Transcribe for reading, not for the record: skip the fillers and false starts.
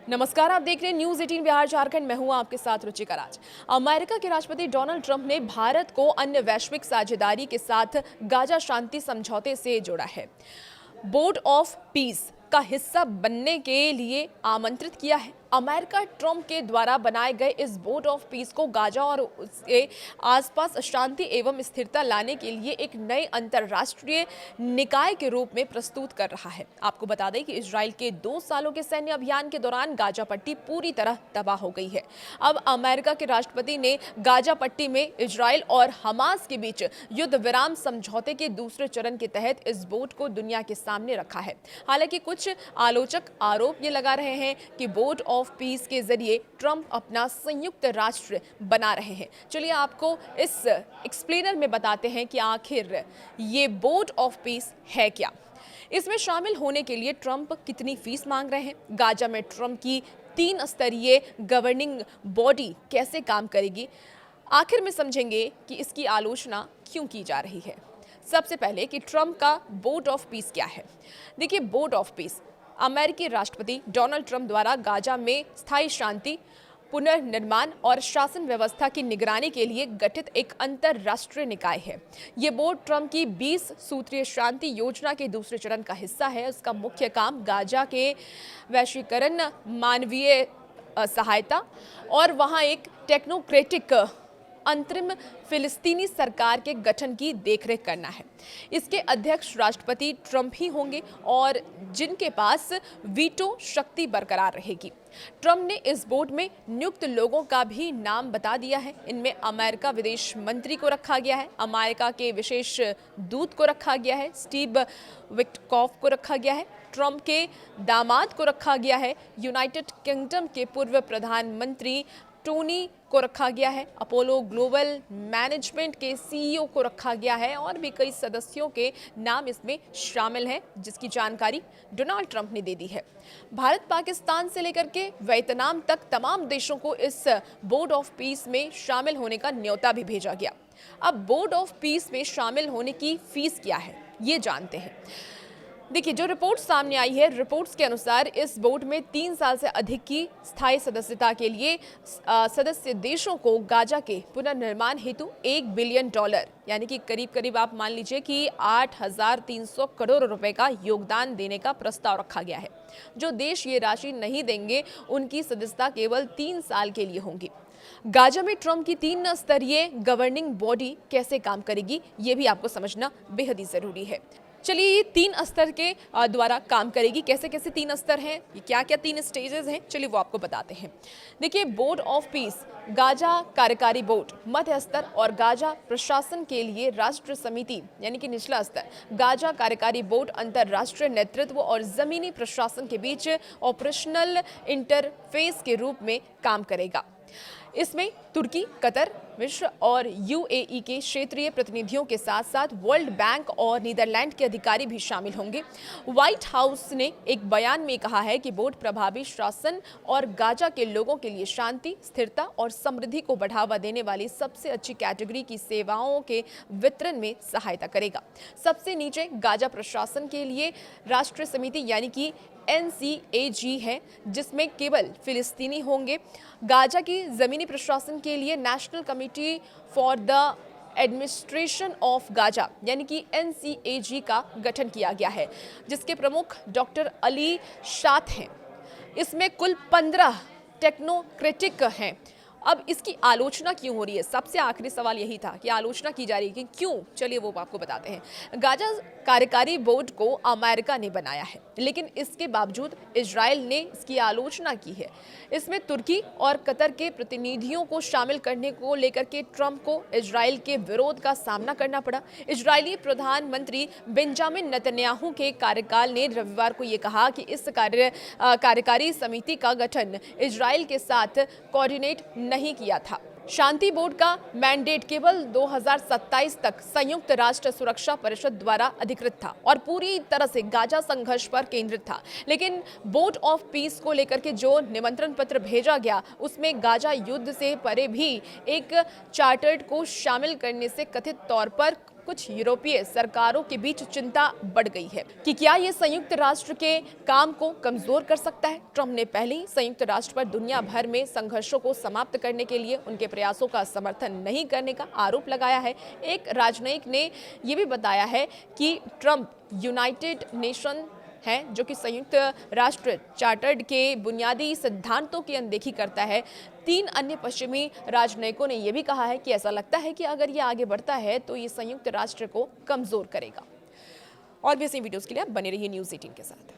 नमस्कार, आप देख रहे हैं न्यूज 18 बिहार झारखंड। मैं हूं आपके साथ रुचिका राज। अमेरिका के राष्ट्रपति डोनाल्ड ट्रंप ने भारत को अन्य वैश्विक साझेदारी के साथ गाजा शांति समझौते से जोड़ा है। बोर्ड ऑफ पीस का हिस्सा बनने के लिए आमंत्रित किया है। अमेरिका ट्रंप के द्वारा बनाए गए इस बोर्ड ऑफ पीस को गाजा और उसके आसपास शांति एवं स्थिरता लाने के लिए एक नए अंतर्राष्ट्रीय निकाय के रूप में प्रस्तुत कर रहा है। आपको बता दें कि इजराइल के 2 सालों के सैन्य अभियान के दौरान गाजा पट्टी पूरी तरह तबाह हो गई है। अब अमेरिका के राष्ट्रपति ने गाजा पट्टी में इजराइल और हमास के बीच युद्ध विराम समझौते के दूसरे चरण के तहत इस बोर्ड को दुनिया के सामने रखा है। हालांकि कुछ आलोचक आरोप ये लगा रहे हैं कि बोर्ड ऑफ पीस के जरिए ट्रंप अपना संयुक्त राष्ट्र बना रहे हैं। चलिए आपको इस एक्सप्लेनर में बताते हैं कि आखिर ये बोर्ड ऑफ पीस है क्या। इसमें शामिल होने के लिए ट्रंप कितनी फीस मांग रहे हैं, गाजा में ट्रंप की 3 स्तरीय गवर्निंग बॉडी कैसे काम करेगी, आखिर में समझेंगे कि इसकी आलोचना क्यों की जा रही है। सबसे पहले कि ट्रंप का बोर्ड ऑफ पीस क्या है। देखिए, बोर्ड ऑफ पीस अमेरिकी राष्ट्रपति डोनाल्ड ट्रंप द्वारा गाजा में स्थायी शांति, पुनर्निर्माण और शासन व्यवस्था की निगरानी के लिए गठित एक अंतरराष्ट्रीय निकाय है। ये बोर्ड ट्रंप की 20 सूत्रीय शांति योजना के दूसरे चरण का हिस्सा है। उसका मुख्य काम गाजा के वैश्वीकरण, मानवीय सहायता और वहाँ एक टेक्नोक्रेटिक अंतरिम फिलिस्तीनी सरकार के गठन की देखरेख करना है। इसके अध्यक्ष राष्ट्रपति ट्रंप ही होंगे और जिनके पास वीटो शक्ति बरकरार रहेगी। ट्रंप ने इस बोर्ड में नियुक्त लोगों का भी नाम बता दिया है। इनमें अमेरिका विदेश मंत्री को रखा गया है, अमेरिका के विशेष दूत को रखा गया है, स्टीव विटकॉफ को रखा गया है, ट्रंप के दामाद को रखा गया है, यूनाइटेड किंगडम के पूर्व प्रधानमंत्री टोनी को रखा गया है, अपोलो ग्लोबल मैनेजमेंट के सीईओ को रखा गया है और भी कई सदस्यों के नाम इसमें शामिल हैं, जिसकी जानकारी डोनाल्ड ट्रंप ने दे दी है। भारत, पाकिस्तान से लेकर के वियतनाम तक तमाम देशों को इस बोर्ड ऑफ पीस में शामिल होने का न्योता भी भेजा गया। अब बोर्ड ऑफ पीस में शामिल होने की फीस क्या है, ये जानते हैं। देखिए, जो रिपोर्ट सामने आई है, रिपोर्ट्स के अनुसार इस बोर्ड में 3 साल से अधिक की स्थायी सदस्यता के लिए सदस्य देशों को गाजा के पुनर्निर्माण हेतु $1 बिलियन यानी कि करीब करीब आप मान लीजिए कि 8,300 करोड़ रुपए का योगदान देने का प्रस्ताव रखा गया है। जो देश ये राशि नहीं देंगे उनकी सदस्यता केवल 3 साल के लिए होंगी। गाजा में ट्रंप की 3 स्तरीय गवर्निंग बॉडी कैसे काम करेगी, ये भी आपको समझना बेहद ही जरूरी है। चलिए, ये 3 स्तर के द्वारा काम करेगी। कैसे कैसे 3 स्तर हैं, ये क्या क्या 3 स्टेजेस हैं, चलिए वो आपको बताते हैं। देखिए, बोर्ड ऑफ पीस गाजा कार्यकारी बोर्ड मध्य स्तर और गाजा प्रशासन के लिए राष्ट्र समिति यानी कि निचला स्तर, गाजा कार्यकारी बोर्ड अंतरराष्ट्रीय नेतृत्व और जमीनी प्रशासन के बीच ऑपरेशनल इंटरफेस के रूप में काम करेगा। इसमें तुर्की, कतर, मिस्र और यूएई के क्षेत्रीय प्रतिनिधियों के साथ साथ वर्ल्ड बैंक और नीदरलैंड के अधिकारी भी शामिल होंगे। व्हाइट हाउस ने एक बयान में कहा है कि बोर्ड प्रभावी शासन और गाजा के लोगों के लिए शांति, स्थिरता और समृद्धि को बढ़ावा देने वाली सबसे अच्छी कैटेगरी की सेवाओं के वितरण में सहायता करेगा। सबसे नीचे गाजा प्रशासन के लिए राष्ट्रीय समिति यानी कि NCAG है, जिसमें केवल फिलिस्तीनी होंगे। गाजा की जमीनी प्रशासन के लिए national committee for the administration of Gaza यानी कि NCAG का गठन किया गया है, जिसके प्रमुख डॉक्टर अली शात हैं। इसमें कुल 15 टेक्नोक्रेटिक हैं। अब इसकी आलोचना क्यों हो रही है, सबसे आखिरी सवाल यही था कि आलोचना की जा रही है कि क्यों। चलिए वो आपको बताते हैं। गाजा कार्यकारी बोर्ड को अमेरिका ने बनाया है, लेकिन इसके बावजूद इजराइल ने इसकी आलोचना की है। इसमें तुर्की और कतर के प्रतिनिधियों को शामिल करने को लेकर के ट्रंप को इजराइल के विरोध का सामना करना पड़ा। इजरायली प्रधानमंत्री बेंजामिन नेतन्याहू के कार्यकाल ने रविवार को ये कहा कि इस कार्यकारी समिति का गठन इजराइल के साथ कोऑर्डिनेट नहीं किया था। शांति बोर्ड का मैंडेट केवल 2027 तक संयुक्त राष्ट्र सुरक्षा परिषद द्वारा अधिकृत था और पूरी तरह से गाजा संघर्ष पर केंद्रित था। लेकिन बोर्ड ऑफ पीस को लेकर के जो निमंत्रण पत्र भेजा गया, उसमें गाजा युद्ध से परे भी एक चार्टर्ड को शामिल करने से कथित तौर पर कुछ यूरोपीय सरकारों के बीच चिंता बढ़ गई है कि क्या ये संयुक्त राष्ट्र के काम को कमजोर कर सकता है। ट्रंप ने पहले ही संयुक्त राष्ट्र पर दुनिया भर में संघर्षों को समाप्त करने के लिए उनके प्रयासों का समर्थन नहीं करने का आरोप लगाया है। एक राजनयिक ने यह भी बताया है कि ट्रंप यूनाइटेड नेशन है जो कि संयुक्त राष्ट्र चार्टर्ड के बुनियादी सिद्धांतों की अनदेखी करता है। 3 अन्य पश्चिमी राजनयिकों ने यह भी कहा है कि ऐसा लगता है कि अगर ये आगे बढ़ता है तो ये संयुक्त राष्ट्र को कमजोर करेगा। और भी ऐसी वीडियोस के लिए आप बने रहिए न्यूज़ 18 के साथ।